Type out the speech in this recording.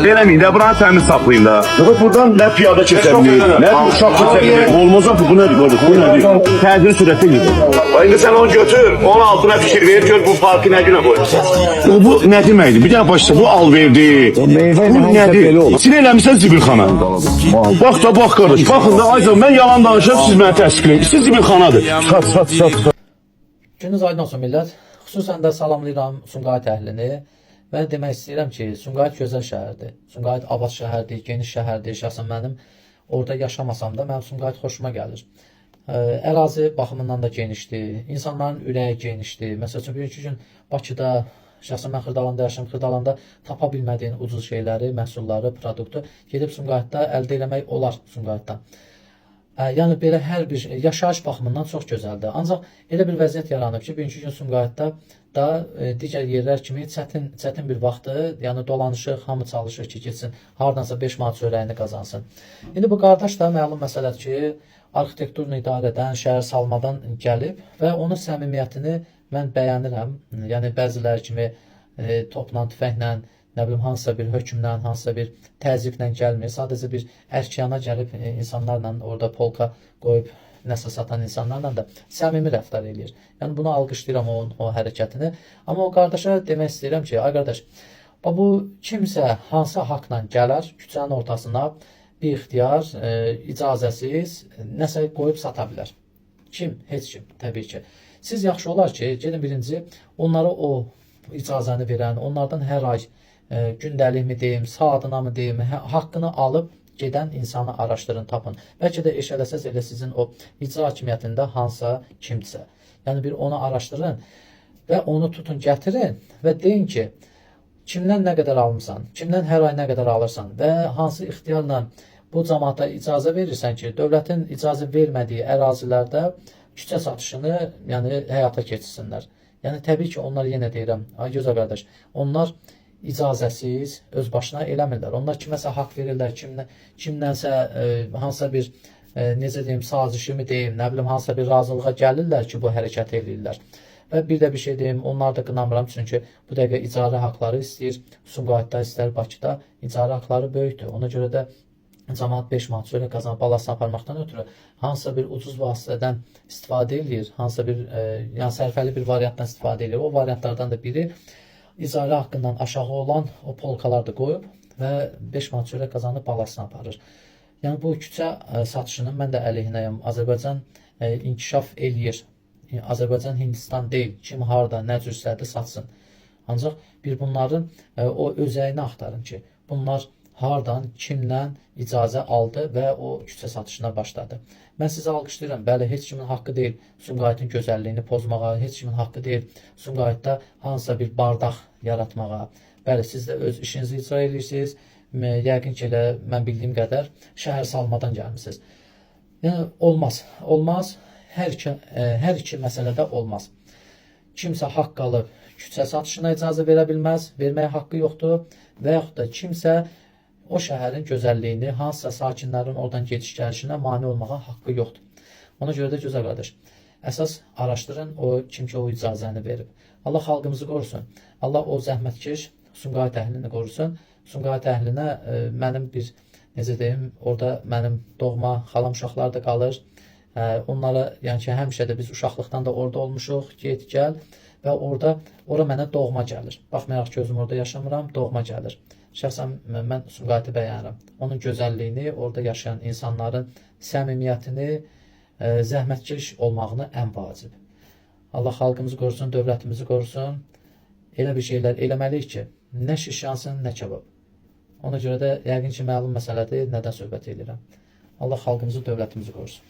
Eləməyin də, buranı təmiz saxlayın da. Yox, buradan nə piyada keçə bilir, nə uşaq keçə bilir. Olmaz axı, bu nədir qardaş, bu nədir? Tədbir sürətli gedir. İndi sən onu götür, onun altına fikir ver, gör bu parkı nə günə qoyursan. Bu nə deməkdir? Bir dənə başsa bu alverdi. Bu nədir? Sən eləmisən zibilxana. Bax da bax qardaş, baxın da Aycan, mən yalan danışıram, siz mənə təsdiqləyin. Siz zibilxanadır. Çat. Gününüz aydın olsun millət. Xüsusən də salamlayıram Sumqayıt əhlini. Mən demək istəyirəm ki, Sumqayıt gözəl şəhərdir. Sumqayıt abad şəhərdir, geniş şəhərdir. Şəxsən mənim orada yaşamasam da mənim Sumqayıt xoşuma gəlir. Ərazi baxımından da genişdir. İnsanların ürəyi genişdir. Məsəl üçün, bugünkü gün Bakıda, şəxsən mən Xırdalanda yaşayım, Xırdalanda tapa bilmədiyin ucuz şeyləri, məhsulları, produktu gedib Sumqayıtda əldə eləmək olar Sumqayıtdan. Yəni belə hər bir yaşayış baxımından çox gözəldir. Ancaq elə bir vəziyyət yaranıb ki, bugünkü gün Sumqayıtda da digər yerlər kimi çətin bir vaxtdır. Yəni dolanışıq, hamı çalışır ki, getsin, hardansa 5 manat çörəyini qazansın. İndi bu qardaş da məlum məsələdir ki, arxitekturunu idarə edən, şəhər salmadan gəlib və onun səmimiyyətini mən bəyənirəm. Yəni bəziləri kimi topla, tüfənglə, nə bilim, hansısa bir hökmlə, hansısa bir təzyiqlə gəlmir. Sadəcə bir ərkiyana gəlib insanlarla, orada polka qoyub nəsə satan insanlarla da səmimi rəftar eləyir. Yəni bunu alqışlayıram o hərəkətini. Amma o qardaşa demək istəyirəm ki, ay qardaş, bu kimsə hansı haqla gələr küçənin ortasına bir ixtiyar, icazəsiz nəsə qoyub sata bilər. Kim? Heç kim, təbii ki. Siz yaxşı olar ki, gedin birinci onlara o icazəni verən, onlardan hər ay gündəlik mi deyim, saatına mı deyim, haqqını alıb gedən insanı araşdırın, tapın. Bəlkə də eşələsəz elə sizin o icra hakimiyyətində hansısa kimdirsə. Yəni bir onu araşdırın və onu tutun, gətirin və deyin ki, kimdən nə qədər almısan, kimdən hər ay nə qədər alırsan və hansı ixtiyarla bu cəmaata icazə verirsən ki, dövlətin icazə vermədiyi ərazilərdə küçə satışını yəni həyata keçirsinlər. Yəni təbii ki, onlar yenə deyirəm, ay gözəl qardaş, onlar icazəsiz öz başına eləmirlər. Onlar kiməsə haqq verirlər, kimdənsə hansısa bir necə deyim, sazişi mi deyim, nə bilim, hansısa bir razılığa gəlirlər ki, bu hərəkət edirlər. Və bir də bir şey deyim, onlar da qınamıram, çünki bu dəqiqə icarə haqları istəyir, Sumqayıtda, istər Bakıda icarə haqları böyükdür. Ona görə də cəmaat 5 manat çörək qazanıb balasını aparmaqdan ötürü hansısa bir ucuz vasitədən istifadə edir, hansısa bir yəni sərfəli bir variantdan istifadə edir. O variantlardan da biri icarə haqqından aşağı olan o polkalar da qoyub və 5 manat çörək qazanıb balasını aparır. Yəni bu küçə satışının mən də əleyhinəyəm. Azərbaycan inkişaf eləyir. Azərbaycan Hindistan deyil. Kim harda, nə cürsədir satsın. Ancaq bir bunların o özəyini axtarın ki, bunlar hardan, kimdən icazə aldı və o küçə satışına başladı. Mən sizi alqışlayıram. Bəli, heç kimin haqqı deyil Sumqayıtın gözəlliyini pozmağa, heç kimin haqqı deyil Sumqayıtda hansısa bir bardaq yaratmağa. Bəli, siz də öz işinizi icra edirsiniz. Yəqin ki, elə mən bildiyim qədər şəhər salmadan gəlmişsiniz. Yəni, olmaz. Hər iki məsələdə olmaz. Kimsə haqq alıb küçə satışına icazə verə bilməz, verməyə haqqı yoxdur və yaxud da kimsə o şəhərin gözəlliyini, hansısa sakinlərin oradan gediş-gəlişinə mane olmağa haqqı yoxdur. Ona görə də gözəl qardaş, əsas araşdırın kim ki o icazəni verib. Allah xalqımızı qorusun. Allah o zəhmətkeş Sumqayıt əhlini qorusun. Sumqayıt əhlinə mənim bir, necə deyim, orada mənim doğma xalam uşaqlar da qalır. Onlara, yəni ki, həmişə də biz uşaqlıqdan da orada olmuşuq, get, gəl və ora mənə doğma gəlir. Baxmayaraq ki, özüm orada yaşamıram, doğma gəlir. Şəxsən mən Sumqayıtı bəyənirəm. Onun gözəlliyini, orada yaşayan insanların səmimiyyətini, zəhmətkeş olmağını ən vacib. Allah xalqımızı qorusun, dövlətimizi qorusun. Elə bir şeylər eləməliyik ki, nə şiş yansın, nə kebab. Ona görə də yəqin ki, məlum məsələdir, nədən söhbət edirəm. Allah xalqımızı, dövlətimizi qorusun.